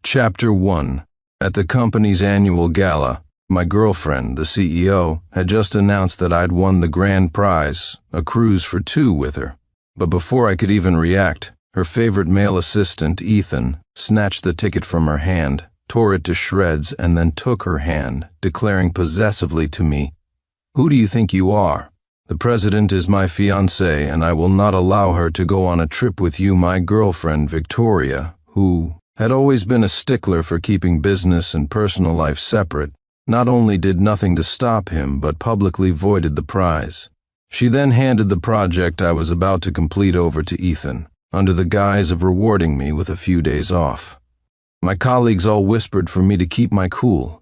Chapter 1. At the company's annual gala, my girlfriend, the CEO, had just announced that I'd won the grand prize, a cruise for 2 with her. But before I could even react, her favorite male assistant, Ethan, snatched the ticket from her hand, tore it to shreds, and then took her hand, declaring possessively to me, "Who do you think you are? The president is my fiancée, and I will not allow her to go on a trip with you, my girlfriend, Victoria," who had always been a stickler for keeping business and personal life separate, not only did nothing to stop him, but publicly voided the prize. She then handed the project I was about to complete over to Ethan, under the guise of rewarding me with a few days off. My colleagues all whispered for me to keep my cool.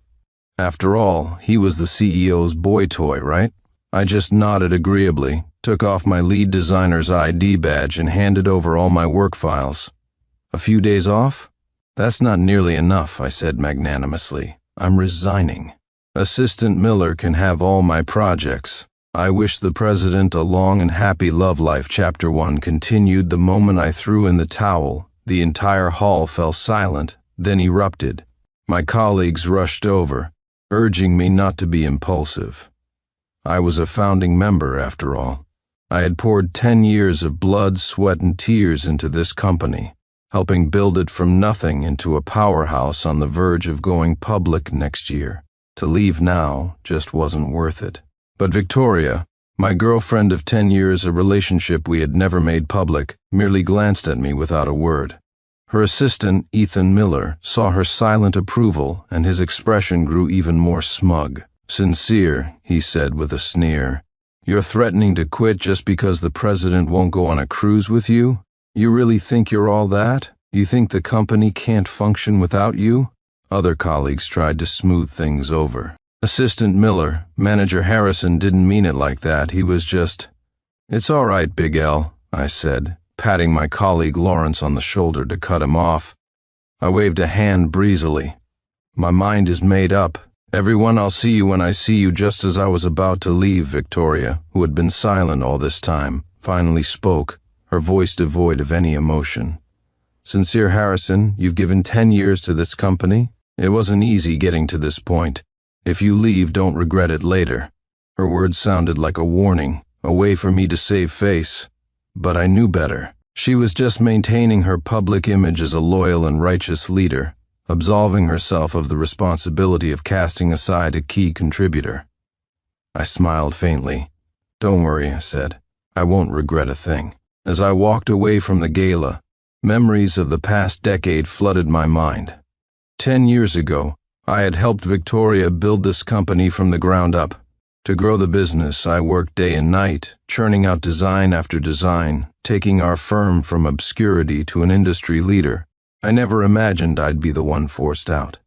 After all, he was the CEO's boy toy, right? I just nodded agreeably, took off my lead designer's ID badge, and handed over all my work files. "A few days off? That's not nearly enough," I said magnanimously. "I'm resigning. Assistant Miller can have all my projects. I wish the president a long and happy love life." Chapter 1 continued the moment I threw in the towel. The entire hall fell silent, then erupted. My colleagues rushed over, urging me not to be impulsive. I was a founding member, after all. I had poured 10 years of blood, sweat, and tears into this company, helping build it from nothing into a powerhouse on the verge of going public next year. To leave now just wasn't worth it. But Victoria, my girlfriend of 10 years, a relationship we had never made public, merely glanced at me without a word. Her assistant, Ethan Miller, saw her silent approval, and his expression grew even more smug. "Sincere," he said with a sneer. "You're threatening to quit just because the president won't go on a cruise with you? You really think you're all that? You think the company can't function without you?" Other colleagues tried to smooth things over. Assistant Miller, Manager Harrison, didn't mean it like that. He was just, "It's all right, Big L," I said, patting my colleague Lawrence on the shoulder to cut him off. I waved a hand breezily. "My mind is made up. Everyone, I'll see you when I see you." Just as I was about to leave, Victoria, who had been silent all this time, finally spoke, her voice devoid of any emotion. "Sincere Harrison, you've given 10 years to this company. It wasn't easy getting to this point. If you leave, don't regret it later." Her words sounded like a warning, a way for me to save face. But I knew better. She was just maintaining her public image as a loyal and righteous leader, absolving herself of the responsibility of casting aside a key contributor. I smiled faintly. "Don't worry," I said. "I won't regret a thing." As I walked away from the gala, memories of the past decade flooded my mind. 10 years ago, I had helped Victoria build this company from the ground up. To grow the business, I worked day and night, churning out design after design, taking our firm from obscurity to an industry leader. I never imagined I'd be the one forced out.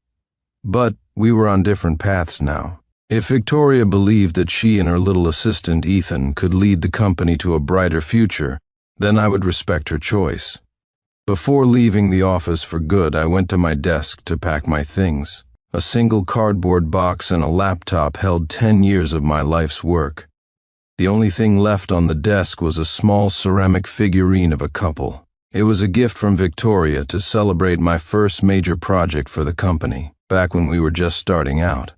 But we were on different paths now. If Victoria believed that she and her little assistant Ethan could lead the company to a brighter future, then I would respect her choice. Before leaving the office for good, I went to my desk to pack my things. A single cardboard box and a laptop held 10 years of my life's work. The only thing left on the desk was a small ceramic figurine of a couple. It was a gift from Victoria to celebrate my first major project for the company, back when we were just starting out.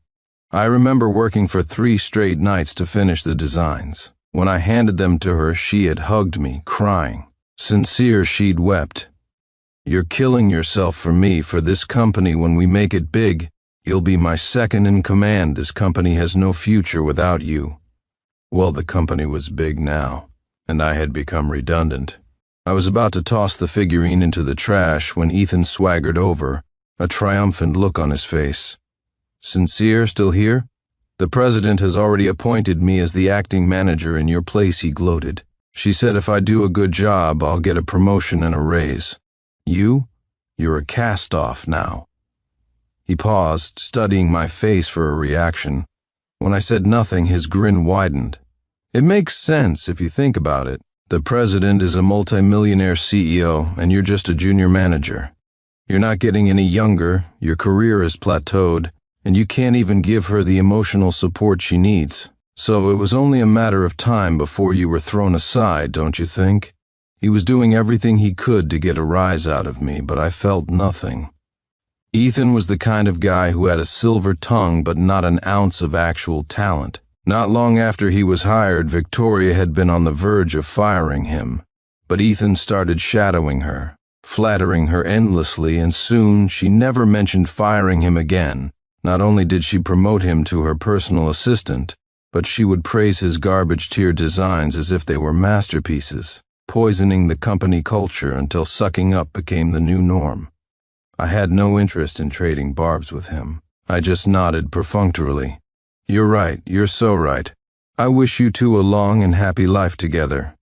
I remember working for 3 straight nights to finish the designs. When I handed them to her, she had hugged me, crying. Sincere, she'd wept. "You're killing yourself for me, for this company. When we make it big, you'll be my second in command. This company has no future without you." Well, the company was big now, and I had become redundant. I was about to toss the figurine into the trash when Ethan swaggered over, a triumphant look on his face. "Sincere, still here? The president has already appointed me as the acting manager in your place," he gloated. "She said if I do a good job, I'll get a promotion and a raise. You're a cast-off now." He paused, studying my face for a reaction. When I said nothing, his grin widened. "It makes sense if you think about it. The president is a multimillionaire CEO, and you're just a junior manager. You're not getting any younger, your career has plateaued, and you can't even give her the emotional support she needs. So it was only a matter of time before you were thrown aside, don't you think?" He was doing everything he could to get a rise out of me, but I felt nothing. Ethan was the kind of guy who had a silver tongue but not an ounce of actual talent. Not long after he was hired, Victoria had been on the verge of firing him, but Ethan started shadowing her, flattering her endlessly, and soon she never mentioned firing him again. Not only did she promote him to her personal assistant, but she would praise his garbage-tier designs as if they were masterpieces, poisoning the company culture until sucking up became the new norm. I had no interest in trading barbs with him. I just nodded perfunctorily. "You're right, you're so right. I wish you two a long and happy life together."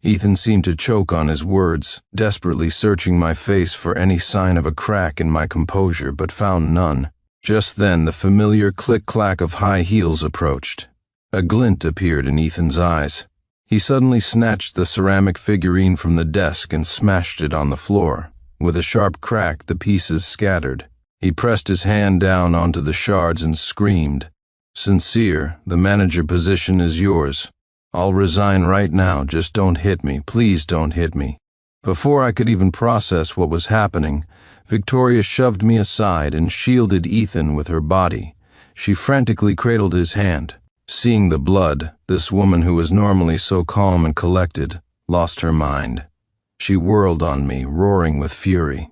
Ethan seemed to choke on his words, desperately searching my face for any sign of a crack in my composure, but found none. Just then, the familiar click-clack of high heels approached. A glint appeared in Ethan's eyes. He suddenly snatched the ceramic figurine from the desk and smashed it on the floor. With a sharp crack, the pieces scattered. He pressed his hand down onto the shards and screamed, "Sincere, the manager position is yours. I'll resign right now, just don't hit me, please don't hit me." Before I could even process what was happening, Victoria shoved me aside and shielded Ethan with her body. She frantically cradled his hand. Seeing the blood, this woman who was normally so calm and collected, lost her mind. She whirled on me, roaring with fury.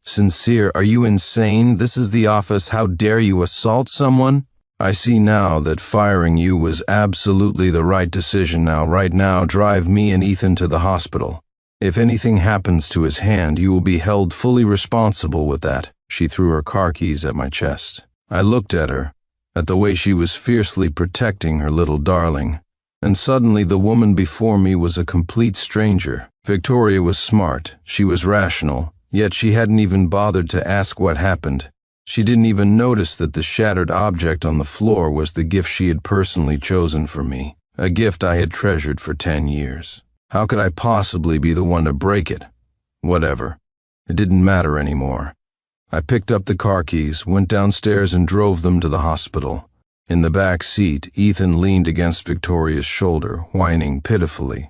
"Sincere, are you insane? This is the office. How dare you assault someone? I see now that firing you was absolutely the right decision. Right now, drive me and Ethan to the hospital. If anything happens to his hand, you will be held fully responsible with that." She threw her car keys at my chest. I looked at her, at the way she was fiercely protecting her little darling, and suddenly the woman before me was a complete stranger. Victoria was smart, she was rational, yet she hadn't even bothered to ask what happened. She didn't even notice that the shattered object on the floor was the gift she had personally chosen for me, a gift I had treasured for 10 years. How could I possibly be the one to break it? Whatever. It didn't matter anymore. I picked up the car keys, went downstairs and drove them to the hospital. In the back seat, Ethan leaned against Victoria's shoulder, whining pitifully.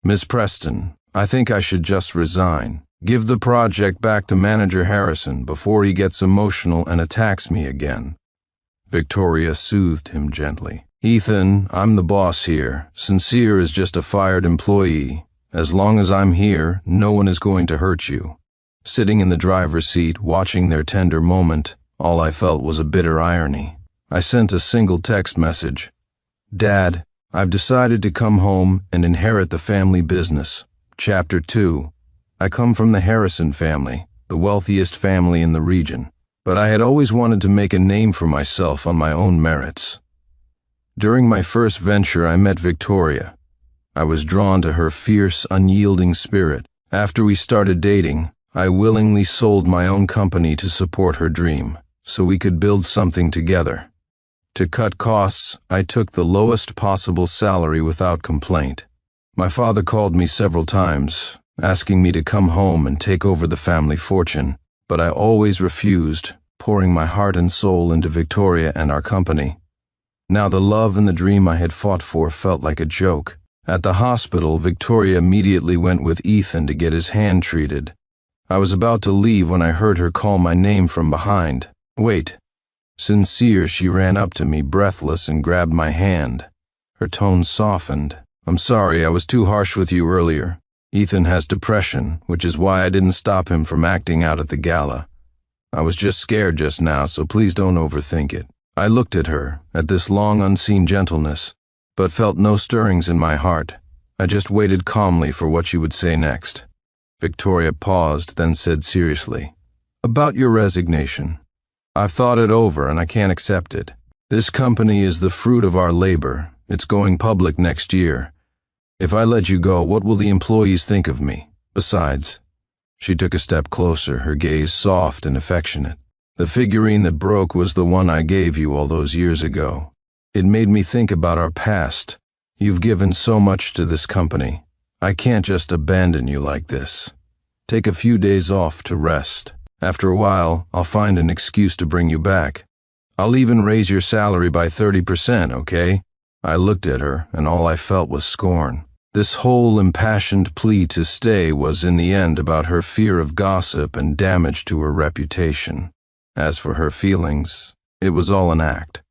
"Miss Preston, I think I should just resign. Give the project back to Manager Harrison before he gets emotional and attacks me again." Victoria soothed him gently. "Ethan, I'm the boss here. Sincere is just a fired employee. As long as I'm here, no one is going to hurt you." Sitting in the driver's seat, watching their tender moment, all I felt was a bitter irony. I sent a single text message. "Dad, I've decided to come home and inherit the family business. Chapter 2. I come from the Harrison family, the wealthiest family in the region, but I had always wanted to make a name for myself on my own merits. During my first venture, I met Victoria. I was drawn to her fierce, unyielding spirit. After we started dating, I willingly sold my own company to support her dream, so we could build something together. To cut costs, I took the lowest possible salary without complaint. My father called me several times, asking me to come home and take over the family fortune, but I always refused, pouring my heart and soul into Victoria and our company. Now the love and the dream I had fought for felt like a joke. At the hospital, Victoria immediately went with Ethan to get his hand treated. I was about to leave when I heard her call my name from behind. "Wait." Sincere, she ran up to me, breathless, and grabbed my hand. Her tone softened. "I'm sorry, I was too harsh with you earlier. Ethan has depression, which is why I didn't stop him from acting out at the gala. I was just scared just now, so please don't overthink it." I looked at her, at this long unseen gentleness, but felt no stirrings in my heart. I just waited calmly for what she would say next. Victoria paused, then said seriously, "About your resignation. I've thought it over and I can't accept it. This company is the fruit of our labor. It's going public next year. If I let you go, what will the employees think of me? Besides," she took a step closer, her gaze soft and affectionate, "the figurine that broke was the one I gave you all those years ago. It made me think about our past. You've given so much to this company. I can't just abandon you like this. Take a few days off to rest. After a while, I'll find an excuse to bring you back. I'll even raise your salary by 30%, okay?" I looked at her, and all I felt was scorn. This whole impassioned plea to stay was in the end about her fear of gossip and damage to her reputation. As for her feelings, it was all an act.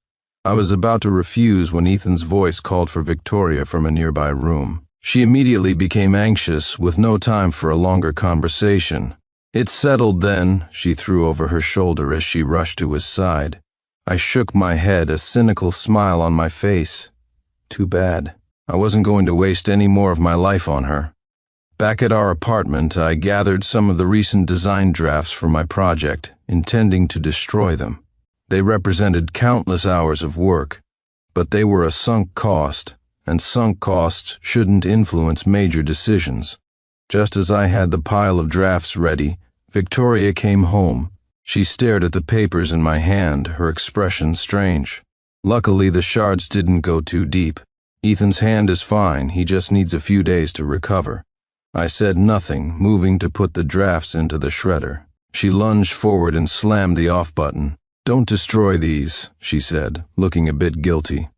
I was about to refuse when Ethan's voice called for Victoria from a nearby room. She immediately became anxious, with no time for a longer conversation. "It's settled then," she threw over her shoulder as she rushed to his side. I shook my head, a cynical smile on my face. Too bad. I wasn't going to waste any more of my life on her. Back at our apartment, I gathered some of the recent design drafts for my project, intending to destroy them. They represented countless hours of work, but they were a sunk cost, and sunk costs shouldn't influence major decisions. Just as I had the pile of drafts ready, Victoria came home. She stared at the papers in my hand, her expression strange. Luckily, the shards didn't go too deep. "Ethan's hand is fine, he just needs a few days to recover." I said nothing, moving to put the drafts into the shredder. She lunged forward and slammed the off button. "Don't destroy these," she said, looking a bit guilty.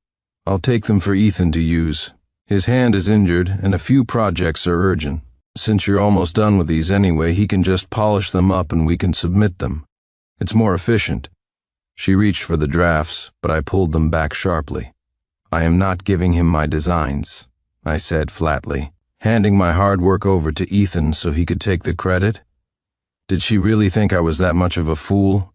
"I'll take them for Ethan to use. His hand is injured, and a few projects are urgent. Since you're almost done with these anyway, he can just polish them up and we can submit them. It's more efficient." She reached for the drafts, but I pulled them back sharply. "I am not giving him my designs," I said flatly, handing my hard work over to Ethan so he could take the credit. Did she really think I was that much of a fool?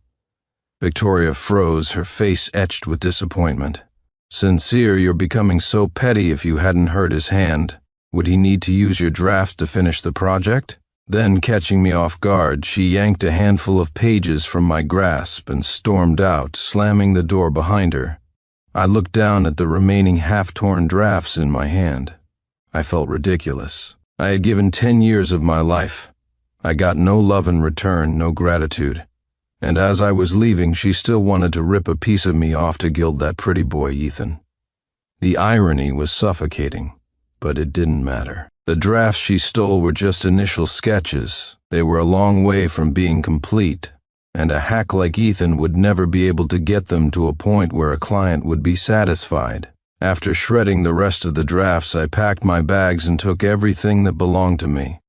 Victoria froze, her face etched with disappointment. "Sincere, you're becoming so petty. If you hadn't hurt his hand, would he need to use your drafts to finish the project?" Then, catching me off guard, she yanked a handful of pages from my grasp and stormed out, slamming the door behind her. I looked down at the remaining half-torn drafts in my hand. I felt ridiculous. I had given 10 years of my life. I got no love in return, no gratitude. And as I was leaving, she still wanted to rip a piece of me off to gild that pretty boy Ethan. The irony was suffocating, but it didn't matter. The drafts she stole were just initial sketches. They were a long way from being complete, and a hack like Ethan would never be able to get them to a point where a client would be satisfied. After shredding the rest of the drafts, I packed my bags and took everything that belonged to me.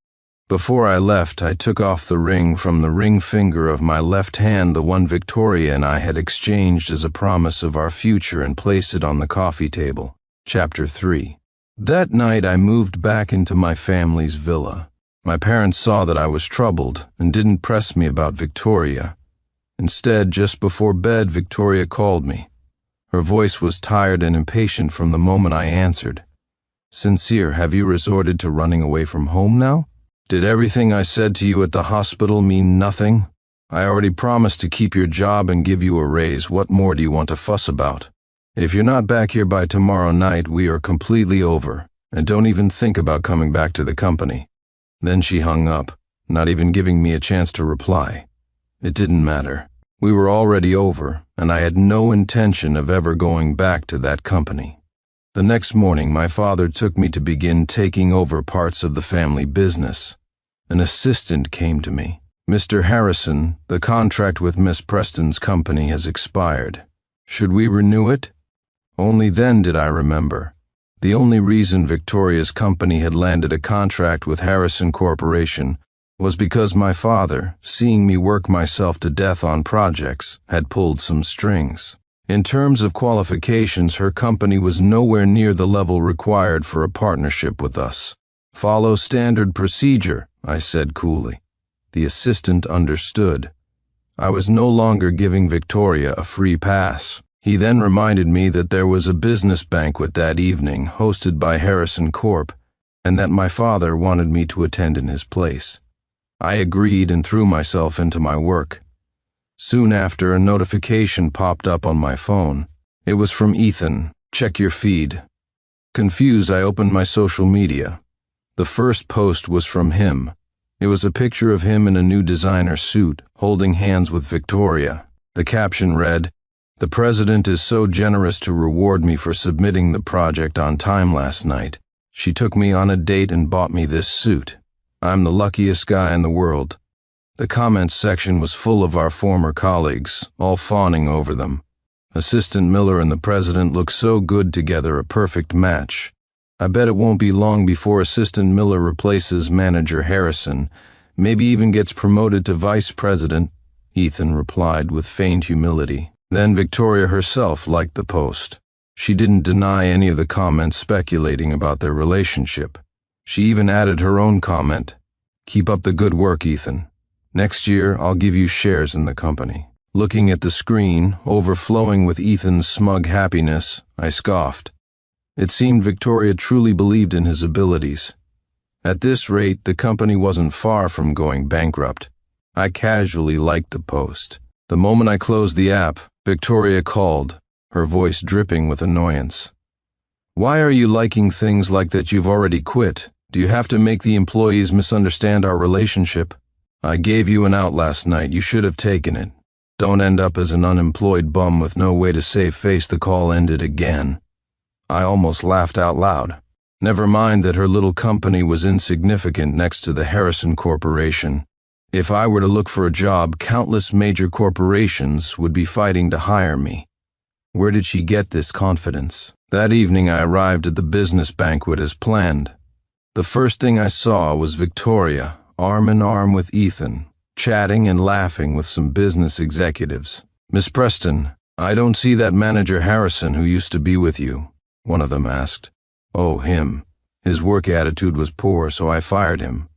Before I left, I took off the ring from the ring finger of my left hand, the one Victoria and I had exchanged as a promise of our future, and placed it on the coffee table. Chapter 3. That night I moved back into my family's villa. My parents saw that I was troubled and didn't press me about Victoria. Instead, just before bed, Victoria called me. Her voice was tired and impatient from the moment I answered. "Sincere, have you resorted to running away from home now? Did everything I said to you at the hospital mean nothing? I already promised to keep your job and give you a raise. What more do you want to fuss about? If you're not back here by tomorrow night, we are completely over, and don't even think about coming back to the company." Then she hung up, not even giving me a chance to reply. It didn't matter. We were already over, and I had no intention of ever going back to that company. The next morning, my father took me to begin taking over parts of the family business. An assistant came to me. "Mr. Harrison, the contract with Miss Preston's company has expired. Should we renew it?" Only then did I remember. The only reason Victoria's company had landed a contract with Harrison Corporation was because my father, seeing me work myself to death on projects, had pulled some strings. In terms of qualifications, her company was nowhere near the level required for a partnership with us. "Follow standard procedure," I said coolly. The assistant understood. I was no longer giving Victoria a free pass. He then reminded me that there was a business banquet that evening hosted by Harrison Corp, and that my father wanted me to attend in his place. I agreed and threw myself into my work. Soon after, a notification popped up on my phone. It was from Ethan. "Check your feed." Confused, I opened my social media. The first post was from him. It was a picture of him in a new designer suit, holding hands with Victoria. The caption read, "The president is so generous to reward me for submitting the project on time last night. She took me on a date and bought me this suit. I'm the luckiest guy in the world." The comments section was full of our former colleagues, all fawning over them. Assistant Miller and the president look so good together, a perfect match. I bet it won't be long before Assistant Miller replaces Manager Harrison, maybe even gets promoted to vice president. Ethan replied with feigned humility. Then Victoria herself liked the post. She didn't deny any of the comments speculating about their relationship. She even added her own comment. "Keep up the good work, Ethan. Next year, I'll give you shares in the company." Looking at the screen, overflowing with Ethan's smug happiness, I scoffed. It seemed Victoria truly believed in his abilities. At this rate, the company wasn't far from going bankrupt. I casually liked the post. The moment I closed the app, Victoria called, her voice dripping with annoyance. "Why are you liking things like that? You've already quit. Do you have to make the employees misunderstand our relationship? I gave you an out last night. You should have taken it. Don't end up as an unemployed bum with no way to save face." The call ended again. I almost laughed out loud. Never mind that her little company was insignificant next to the Harrison Corporation. If I were to look for a job, countless major corporations would be fighting to hire me. Where did she get this confidence? That evening I arrived at the business banquet as planned. The first thing I saw was Victoria, arm in arm with Ethan, chatting and laughing with some business executives. "Miss Preston, I don't see that manager Harrison who used to be with you," one of them asked. "Oh, him. His work attitude was poor, so I fired him."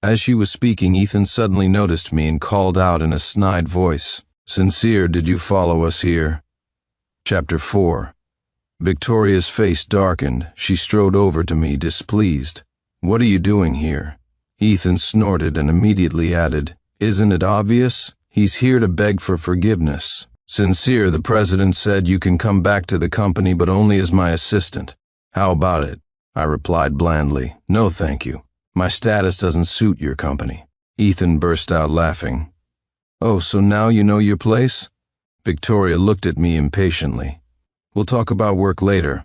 As she was speaking, Ethan suddenly noticed me and called out in a snide voice, "Sincere, did you follow us here?" Chapter 4. Victoria's face darkened. She strode over to me, displeased. "What are you doing here?" Ethan snorted and immediately added, "Isn't it obvious? He's here to beg for forgiveness. Sincere, the president said you can come back to the company, but only as my assistant. How about it?" I replied blandly. "No, thank you. My status doesn't suit your company." Ethan burst out laughing. "Oh, so now you know your place?" Victoria looked at me impatiently. "We'll talk about work later.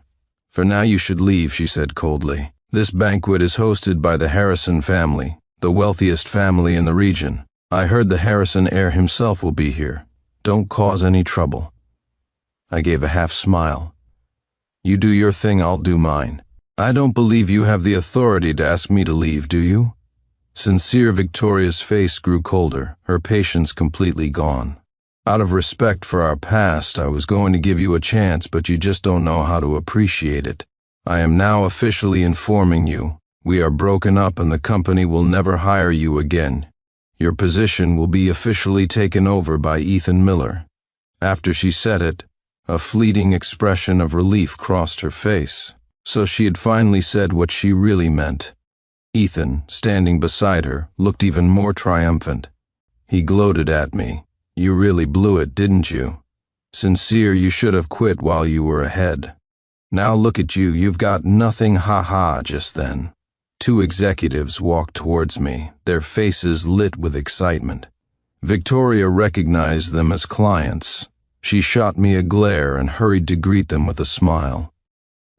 For now you should leave," she said coldly. "This banquet is hosted by the Harrison family, the wealthiest family in the region. I heard the Harrison heir himself will be here. Don't cause any trouble." I gave a half smile. "You do your thing, I'll do mine. I don't believe you have the authority to ask me to leave, do you?" Sincere Victoria's face grew colder, her patience completely gone. "Out of respect for our past, I was going to give you a chance, but you just don't know how to appreciate it. I am now officially informing you, we are broken up and the company will never hire you again. Your position will be officially taken over by Ethan Miller." After she said it, a fleeting expression of relief crossed her face. So she had finally said what she really meant. Ethan, standing beside her, looked even more triumphant. He gloated at me. "You really blew it, didn't you? Sincere, you should have quit while you were ahead. Now look at you, you've got nothing, ha-ha." Just then, two executives walked towards me, their faces lit with excitement. Victoria recognized them as clients. She shot me a glare and hurried to greet them with a smile.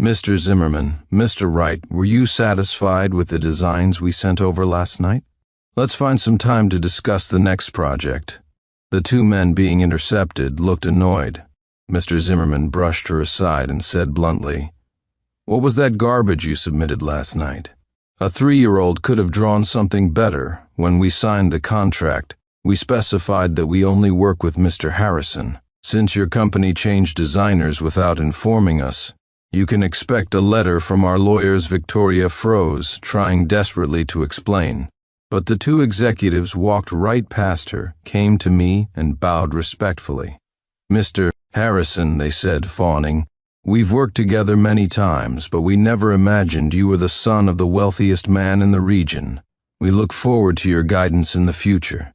"Mr. Zimmerman, Mr. Wright, were you satisfied with the designs we sent over last night? Let's find some time to discuss the next project." The two men being intercepted looked annoyed. Mr. Zimmerman brushed her aside and said bluntly, "What was that garbage you submitted last night? A 3-year-old could have drawn something better. When we signed the contract, we specified that we only work with Mr. Harrison. Since your company changed designers without informing us, you can expect a letter from our lawyers." Victoria froze, trying desperately to explain. But the two executives walked right past her, came to me, and bowed respectfully. "Mr. Harrison," they said, fawning, "we've worked together many times, but we never imagined you were the son of the wealthiest man in the region. We look forward to your guidance in the future."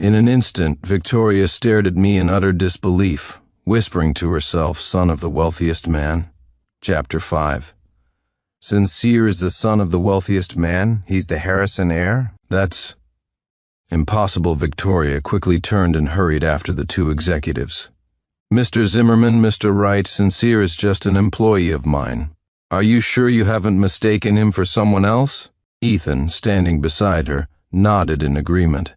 In an instant, Victoria stared at me in utter disbelief, whispering to herself, "Son of the wealthiest man?" Chapter 5. "Sincere is the son of the wealthiest man? He's the Harrison heir? That's impossible." Victoria quickly turned and hurried after the two executives. "Mr. Zimmerman, Mr. Wright, Sincere is just an employee of mine. Are you sure you haven't mistaken him for someone else?" Ethan, standing beside her, nodded in agreement.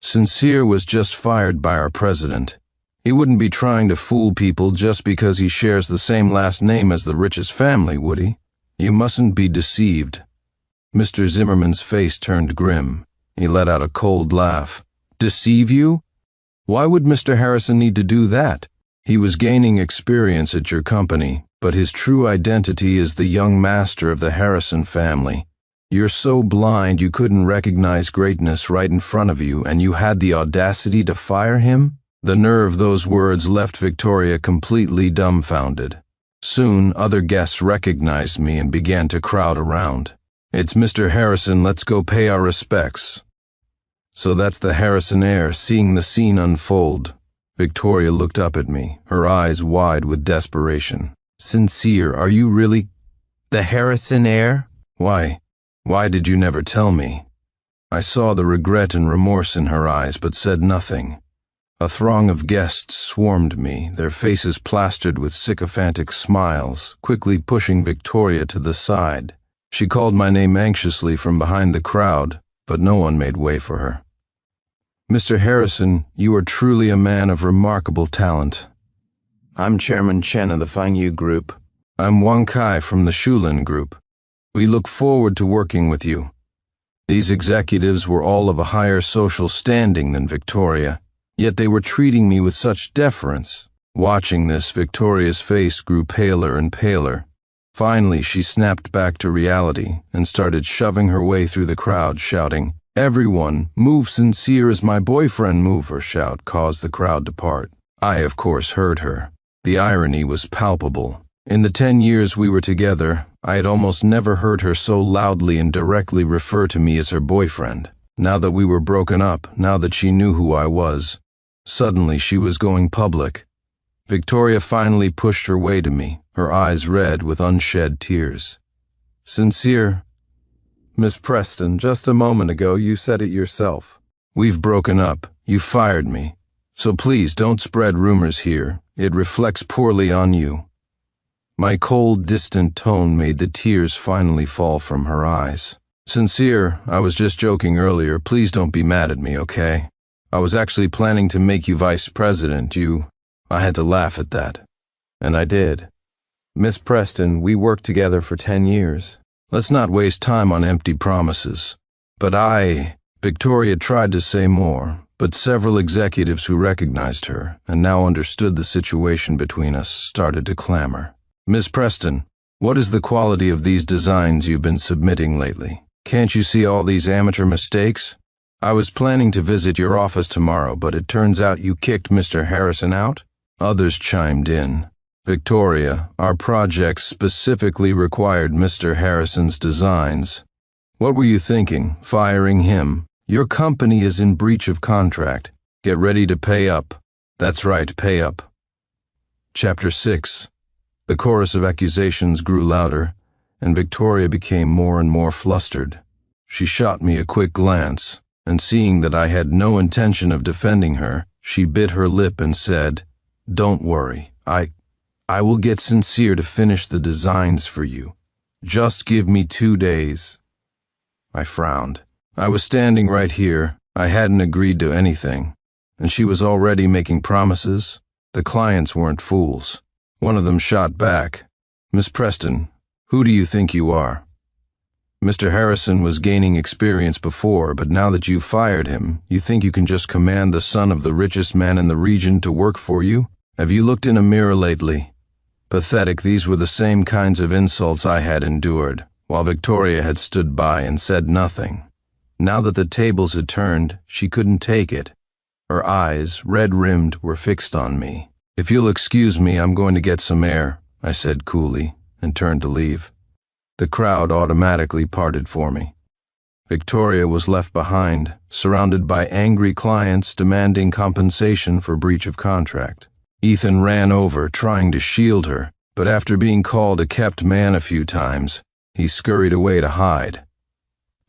"Sincere was just fired by our president. He wouldn't be trying to fool people just because he shares the same last name as the richest family, would he? You mustn't be deceived." Mr. Zimmerman's face turned grim. He let out a cold laugh. Deceive you? Why would Mr. Harrison need to do that? He was gaining experience at your company, but his true identity is the young master of the Harrison family. You're so blind you couldn't recognize greatness right in front of you, and you had the audacity to fire him? The nerve those words left Victoria completely dumbfounded. Soon, other guests recognized me and began to crowd around. It's Mr. Harrison, let's go pay our respects. So that's the Harrison heir. Seeing the scene unfold, Victoria looked up at me, her eyes wide with desperation. Sincere, are you really the Harrison heir? Why did you never tell me? I saw the regret and remorse in her eyes, but said nothing. A throng of guests swarmed me, their faces plastered with sycophantic smiles, quickly pushing Victoria to the side. She called my name anxiously from behind the crowd, but no one made way for her. Mr. Harrison, you are truly a man of remarkable talent. I'm Chairman Chen of the Fangyu Group. I'm Wang Kai from the Shulin Group. We look forward to working with you. These executives were all of a higher social standing than Victoria, yet they were treating me with such deference. Watching this, Victoria's face grew paler and paler. Finally, she snapped back to reality and started shoving her way through the crowd, shouting, "Everyone, move! Sincere is my boyfriend!" Move! Her shout caused the crowd to part. I, of course, heard her. The irony was palpable. In the 10 years we were together, I had almost never heard her so loudly and directly refer to me as her boyfriend. Now that we were broken up, now that she knew who I was, suddenly she was going public. Victoria finally pushed her way to me, her eyes red with unshed tears. Sincere, Miss Preston, just a moment ago you said it yourself. We've broken up. You fired me. So please don't spread rumors here. It reflects poorly on you. My cold, distant tone made the tears finally fall from her eyes. Sincere, I was just joking earlier. Please don't be mad at me, okay? I was actually planning to make you vice president. I had to laugh at that. And I did. Miss Preston, we worked together for 10 years. Let's not waste time on empty promises. But Victoria tried to say more, but several executives who recognized her and now understood the situation between us started to clamor. Miss Preston, what is the quality of these designs you've been submitting lately? Can't you see all these amateur mistakes? I was planning to visit your office tomorrow, but it turns out you kicked Mr. Harrison out? Others chimed in. Victoria, our project specifically required Mr. Harrison's designs. What were you thinking, firing him? Your company is in breach of contract. Get ready to pay up. That's right, pay up. Chapter 6. The chorus of accusations grew louder, and Victoria became more and more flustered. She shot me a quick glance, and seeing that I had no intention of defending her, she bit her lip and said, "Don't worry, I will get Sincere to finish the designs for you. Just give me 2 days." I frowned. I was standing right here. I hadn't agreed to anything, and she was already making promises. The clients weren't fools. One of them shot back. Miss Preston, who do you think you are? Mr. Harrison was gaining experience before, but now that you've fired him, you think you can just command the son of the richest man in the region to work for you? Have you looked in a mirror lately? Pathetic, these were the same kinds of insults I had endured, while Victoria had stood by and said nothing. Now that the tables had turned, she couldn't take it. Her eyes, red-rimmed, were fixed on me. "If you'll excuse me, I'm going to get some air," I said coolly, and turned to leave. The crowd automatically parted for me. Victoria was left behind, surrounded by angry clients demanding compensation for breach of contract. Ethan ran over, trying to shield her, but after being called a kept man a few times, he scurried away to hide.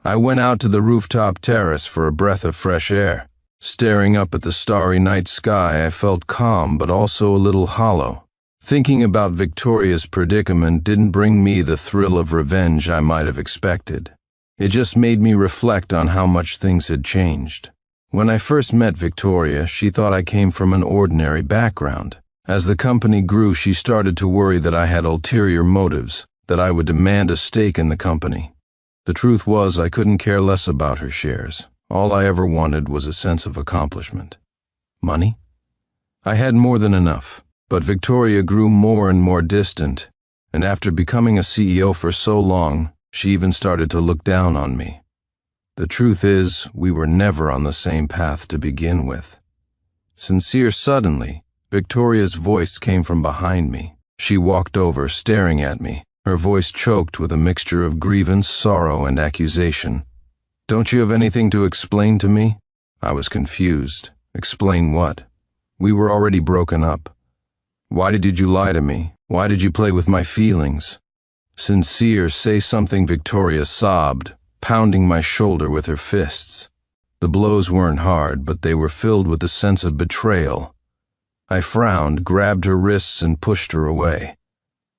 I went out to the rooftop terrace for a breath of fresh air. Staring up at the starry night sky, I felt calm but also a little hollow. Thinking about Victoria's predicament didn't bring me the thrill of revenge I might have expected. It just made me reflect on how much things had changed. When I first met Victoria, she thought I came from an ordinary background. As the company grew, she started to worry that I had ulterior motives, that I would demand a stake in the company. The truth was, I couldn't care less about her shares. All I ever wanted was a sense of accomplishment. Money? I had more than enough, but Victoria grew more and more distant, and after becoming a CEO for so long, she even started to look down on me. The truth is, we were never on the same path to begin with. Suddenly, Victoria's voice came from behind me. She walked over, staring at me, her voice choked with a mixture of grievance, sorrow, and accusation. "Don't you have anything to explain to me?" I was confused. Explain what? We were already broken up. Why did you lie to me? Why did you play with my feelings? "Sincere, say something," Victoria sobbed, pounding my shoulder with her fists. The blows weren't hard, but they were filled with a sense of betrayal. I frowned, grabbed her wrists, and pushed her away.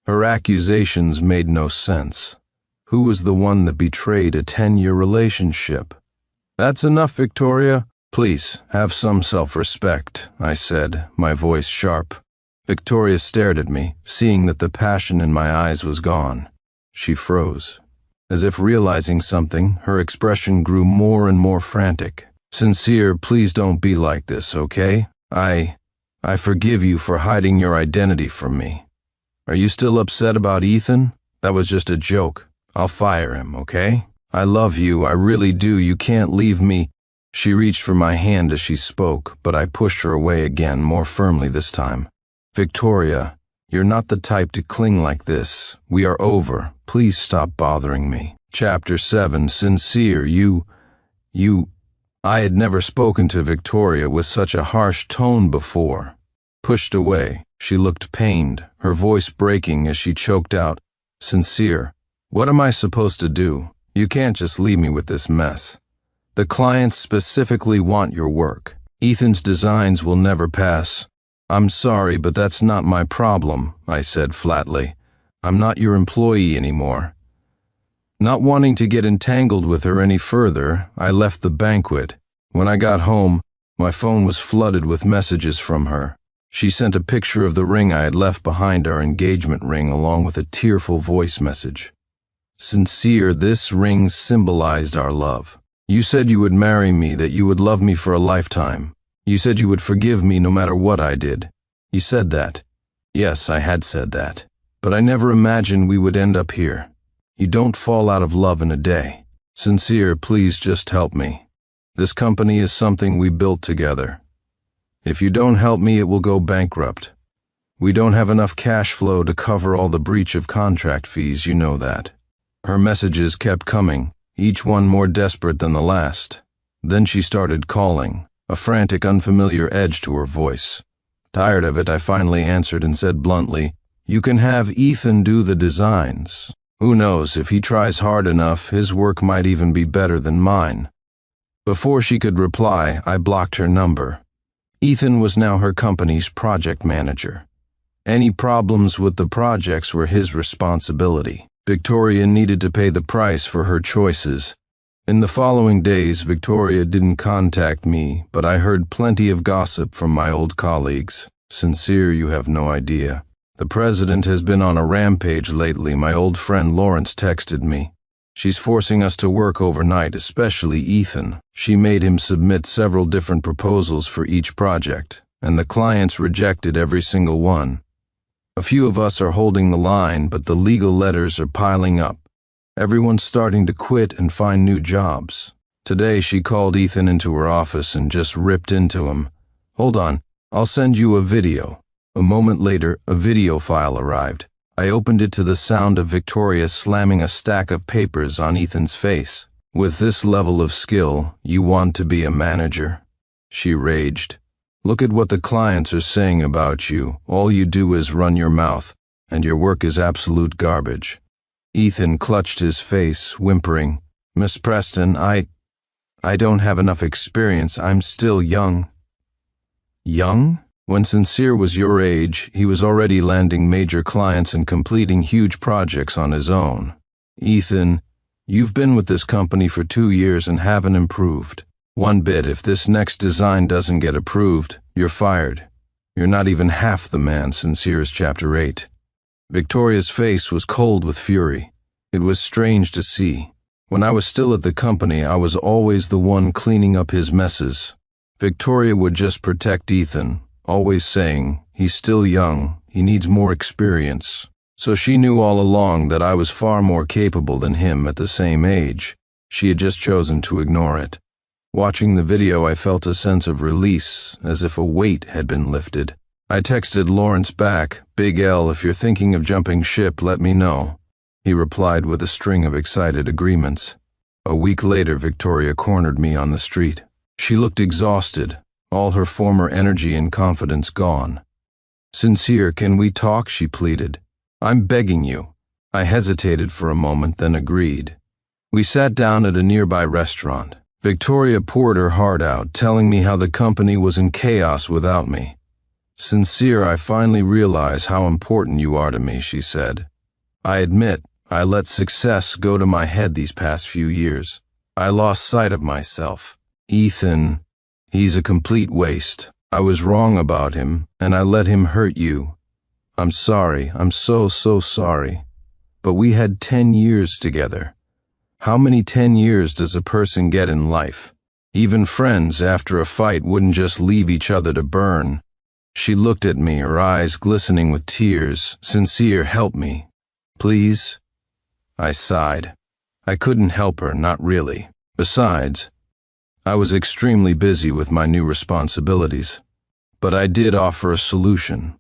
Her accusations made no sense. Who was the one that betrayed a 10-year relationship? "That's enough, Victoria. Please, have some self-respect," I said, my voice sharp. Victoria stared at me, seeing that the passion in my eyes was gone. She froze. As if realizing something, her expression grew more and more frantic. "Sincere, please don't be like this, okay? I forgive you for hiding your identity from me. Are you still upset about Ethan? That was just a joke. I'll fire him, okay? I love you, I really do, you can't leave me." She reached for my hand as she spoke, but I pushed her away again, more firmly this time. "Victoria, you're not the type to cling like this. We are over. Please stop bothering me." Chapter 7, Sincere, you... I had never spoken to Victoria with such a harsh tone before. Pushed away, she looked pained, her voice breaking as she choked out, "Sincere, what am I supposed to do? You can't just leave me with this mess. The clients specifically want your work. Ethan's designs will never pass. I'm sorry, but that's not my problem," I said flatly. "I'm not your employee anymore." Not wanting to get entangled with her any further, I left the banquet. When I got home, my phone was flooded with messages from her. She sent a picture of the ring I had left behind, our engagement ring, along with a tearful voice message. "Sincere, this ring symbolized our love. You said you would marry me, that you would love me for a lifetime. You said you would forgive me no matter what I did. You said that." Yes, I had said that. But I never imagined we would end up here. You don't fall out of love in a day. Sincere, please just help me. This company is something we built together. If you don't help me, it will go bankrupt. We don't have enough cash flow to cover all the breach of contract fees, you know that. Her messages kept coming, each one more desperate than the last. Then she started calling, a frantic, unfamiliar edge to her voice. Tired of it, I finally answered and said bluntly, "You can have Ethan do the designs. Who knows, if he tries hard enough, his work might even be better than mine." Before she could reply, I blocked her number. Ethan was now her company's project manager. Any problems with the projects were his responsibility. Victoria needed to pay the price for her choices. In the following days, Victoria didn't contact me, but I heard plenty of gossip from my old colleagues. "Sincere, you have no idea. The president has been on a rampage lately. My old friend Lawrence texted me. She's forcing us to work overnight, especially Ethan. She made him submit several different proposals for each project, and the clients rejected every single one. A few of us are holding the line, but the legal letters are piling up. Everyone's starting to quit and find new jobs. Today she called Ethan into her office and just ripped into him. Hold on, I'll send you a video." A moment later, a video file arrived. I opened it to the sound of Victoria slamming a stack of papers on Ethan's face. "With this level of skill, you want to be a manager?" She raged. "Look at what the clients are saying about you. All you do is run your mouth, and your work is absolute garbage." Ethan clutched his face, whimpering, "Miss Preston, I don't have enough experience. I'm still young." Young? When Sincere was your age, he was already landing major clients and completing huge projects on his own. "Ethan, you've been with this company for 2 years and haven't improved one bit. If this next design doesn't get approved, you're fired. You're not even half the man." Sincere's Chapter 8. Victoria's face was cold with fury. It was strange to see. When I was still at the company, I was always the one cleaning up his messes. Victoria would just protect Ethan, always saying, "He's still young, he needs more experience." So she knew all along that I was far more capable than him at the same age. She had just chosen to ignore it. Watching the video, I felt a sense of release, as if a weight had been lifted. I texted Lawrence back, "Big L, if you're thinking of jumping ship, let me know." He replied with a string of excited agreements. A week later, Victoria cornered me on the street. She looked exhausted, all her former energy and confidence gone. "Sincere, can we talk?" she pleaded. "I'm begging you." I hesitated for a moment, then agreed. We sat down at a nearby restaurant. Victoria poured her heart out, telling me how the company was in chaos without me. "Sincere, I finally realize how important you are to me," she said. "I admit, I let success go to my head these past few years. I lost sight of myself. Ethan, he's a complete waste. I was wrong about him, and I let him hurt you. I'm sorry, I'm so sorry. But we had 10 years together. How many 10 years does a person get in life? Even friends after a fight wouldn't just leave each other to burn." She looked at me, her eyes glistening with tears. "Sincere, help me. Please?" I sighed. I couldn't help her, not really. Besides, I was extremely busy with my new responsibilities. But I did offer a solution.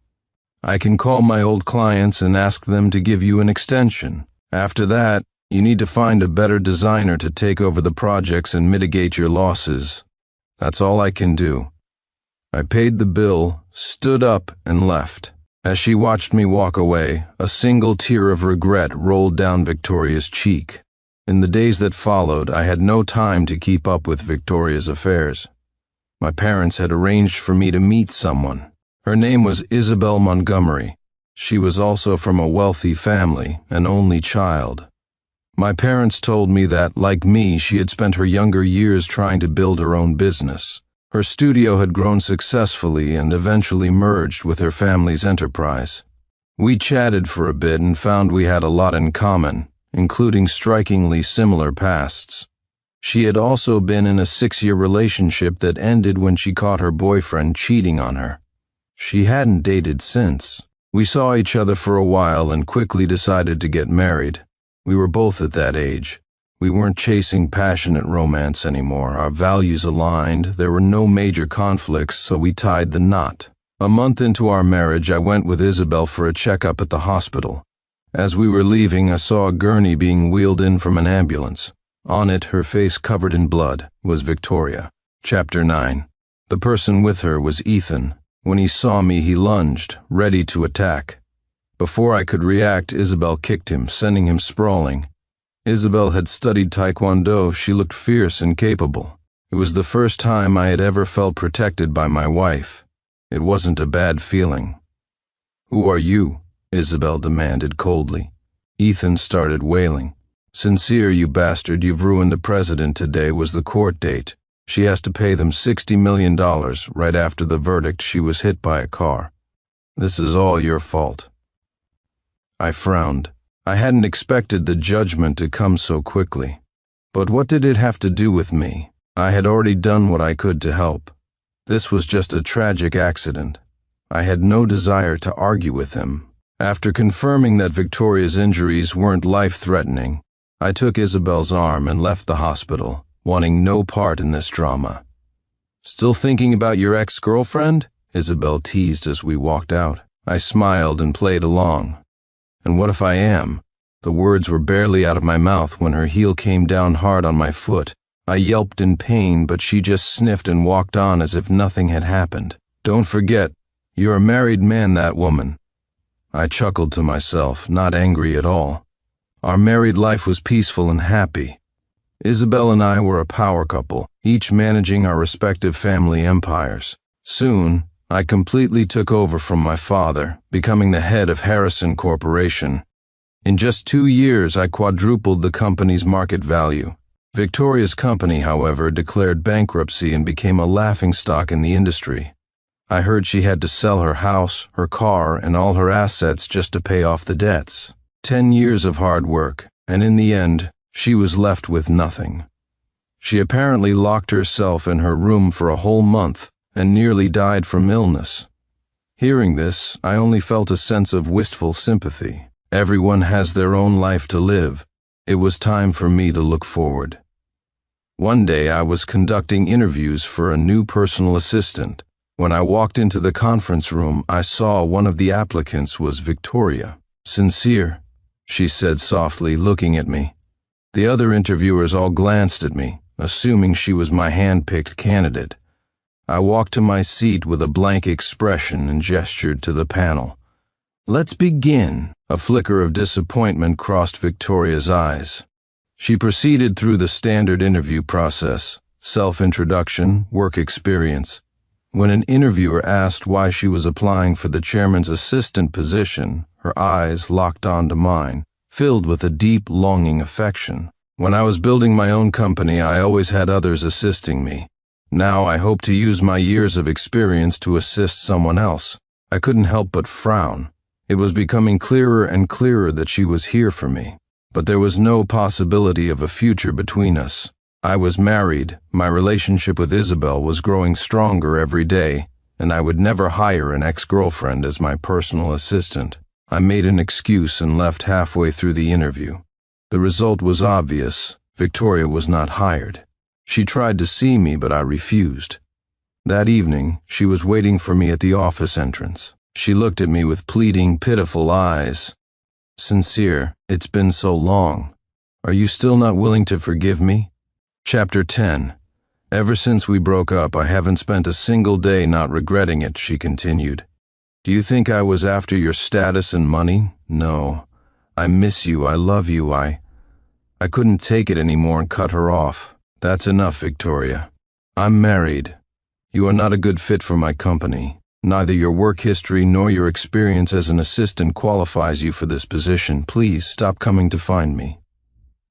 "I can call my old clients and ask them to give you an extension. After that, you need to find a better designer to take over the projects and mitigate your losses. That's all I can do." I paid the bill, stood up, and left. As she watched me walk away, a single tear of regret rolled down Victoria's cheek. In the days that followed, I had no time to keep up with Victoria's affairs. My parents had arranged for me to meet someone. Her name was Isabel Montgomery. She was also from a wealthy family, an only child. My parents told me that, like me, she had spent her younger years trying to build her own business. Her studio had grown successfully and eventually merged with her family's enterprise. We chatted for a bit and found we had a lot in common, including strikingly similar pasts. She had also been in a 6-year relationship that ended when she caught her boyfriend cheating on her. She hadn't dated since. We saw each other for a while and quickly decided to get married. We were both at that age. We weren't chasing passionate romance anymore. Our values aligned. There were no major conflicts, so we tied the knot. A month into our marriage, I went with Isabel for a checkup at the hospital. As we were leaving, I saw a gurney being wheeled in from an ambulance. On it, her face covered in blood, was Victoria. Chapter 9. The person with her was Ethan. When he saw me, he lunged, ready to attack. Before I could react, Isabel kicked him, sending him sprawling. Isabel had studied Taekwondo. She looked fierce and capable. It was the first time I had ever felt protected by my wife. It wasn't a bad feeling. "Who are you?" Isabel demanded coldly. Ethan started wailing. "Sincere, you bastard, you've ruined the president. Today was the court date. She has to pay them $60 million. Right after the verdict, she was hit by a car. This is all your fault." I frowned. I hadn't expected the judgment to come so quickly. But what did it have to do with me? I had already done what I could to help. This was just a tragic accident. I had no desire to argue with him. After confirming that Victoria's injuries weren't life-threatening, I took Isabel's arm and left the hospital, wanting no part in this drama. "Still thinking about your ex-girlfriend?" Isabel teased as we walked out. I smiled and played along. "And what if I am?" The words were barely out of my mouth when her heel came down hard on my foot. I yelped in pain, but she just sniffed and walked on as if nothing had happened. "Don't forget, you're a married man, that woman." I chuckled to myself, not angry at all. Our married life was peaceful and happy. Isabel and I were a power couple, each managing our respective family empires. Soon, I completely took over from my father, becoming the head of Harrison Corporation. In just 2 years, I quadrupled the company's market value. Victoria's company, however, declared bankruptcy and became a laughingstock in the industry. I heard she had to sell her house, her car, and all her assets just to pay off the debts. 10 years of hard work, and in the end, She was left with nothing. She apparently locked herself in her room for a whole month and nearly died from illness. Hearing this, I only felt a sense of wistful sympathy. Everyone has their own life to live. It was time for me to look forward. One day I was conducting interviews for a new personal assistant. When I walked into the conference room, I saw one of the applicants was Victoria. "Sincere," she said softly, looking at me. The other interviewers all glanced at me, assuming she was my hand-picked candidate. I walked to my seat with a blank expression and gestured to the panel. "Let's begin." A flicker of disappointment crossed Victoria's eyes. She proceeded through the standard interview process: self-introduction, work experience. When an interviewer asked why she was applying for the chairman's assistant position, her eyes locked onto mine, filled with a deep, longing affection. When I was building my own company, I always had others assisting me. Now I hope to use my years of experience to assist someone else. I couldn't help but frown. It was becoming clearer and clearer that she was here for me. But there was no possibility of a future between us. I was married, my relationship with Isabel was growing stronger every day, and I would never hire an ex-girlfriend as my personal assistant. I made an excuse and left halfway through the interview. The result was obvious: Victoria was not hired. She tried to see me, but I refused. That evening, she was waiting for me at the office entrance. She looked at me with pleading, pitiful eyes. "Sincere, it's been so long. Are you still not willing to forgive me?" Chapter 10. Ever since we broke up, I haven't spent a single day not regretting it, she continued. "Do you think I was after your status and money? No. I miss you, I love you, I couldn't take it anymore and cut her off. That's enough, Victoria. I'm married. You are not a good fit for my company. Neither your work history nor your experience as an assistant qualifies you for this position. Please stop coming to find me."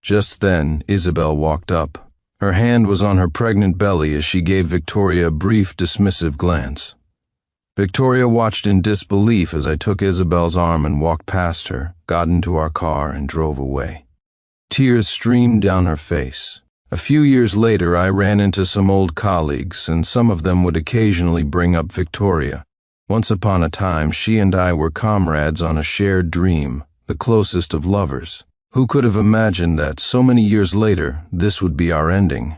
Just then, Isabel walked up. Her hand was on her pregnant belly as she gave Victoria a brief, dismissive glance. Victoria watched in disbelief as I took Isabel's arm and walked past her, got into our car, and drove away. Tears streamed down her face. A few years later, I ran into some old colleagues, and some of them would occasionally bring up Victoria. Once upon a time, she and I were comrades on a shared dream, the closest of lovers. Who could have imagined that, so many years later, this would be our ending?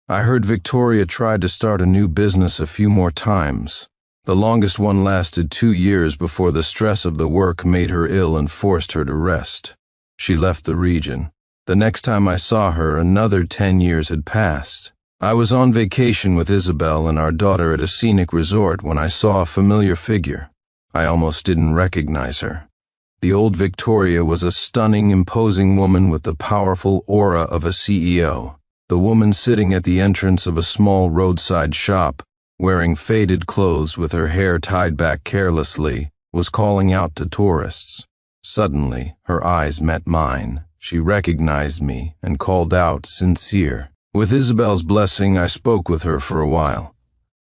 I heard Victoria tried to start a new business a few more times. The longest one lasted 2 years before the stress of the work made her ill and forced her to rest. She left the region. The next time I saw her, another 10 years had passed. I was on vacation with Isabel and our daughter at a scenic resort when I saw a familiar figure. I almost didn't recognize her. The old Victoria was a stunning, imposing woman with the powerful aura of a CEO. The woman sitting at the entrance of a small roadside shop, wearing faded clothes with her hair tied back carelessly, was calling out to tourists. Suddenly, her eyes met mine. She recognized me and called out, "Sincere." With Isabel's blessing, I spoke with her for a while.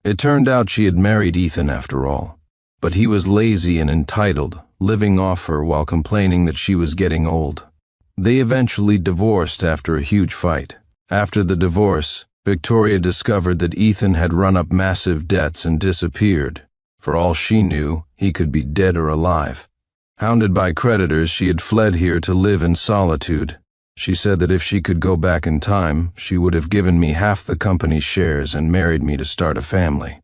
It turned out she had married Ethan after all, but he was lazy and entitled, living off her while complaining that she was getting old. They eventually divorced after a huge fight. After the divorce, Victoria discovered that Ethan had run up massive debts and disappeared. For all she knew, he could be dead or alive. Hounded by creditors, she had fled here to live in solitude. She said that if she could go back in time, she would have given me half the company's shares and married me to start a family.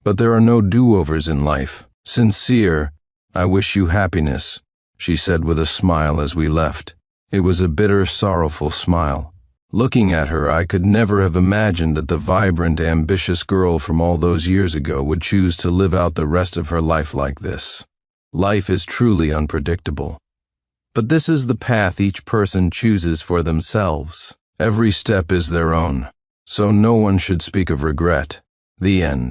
But there are no do-overs in life. "Sincere, I wish you happiness," she said with a smile as we left. It was a bitter, sorrowful smile. Looking at her, I could never have imagined that the vibrant, ambitious girl from all those years ago would choose to live out the rest of her life like this. Life is truly unpredictable. But this is the path each person chooses for themselves. Every step is their own, so no one should speak of regret. The end.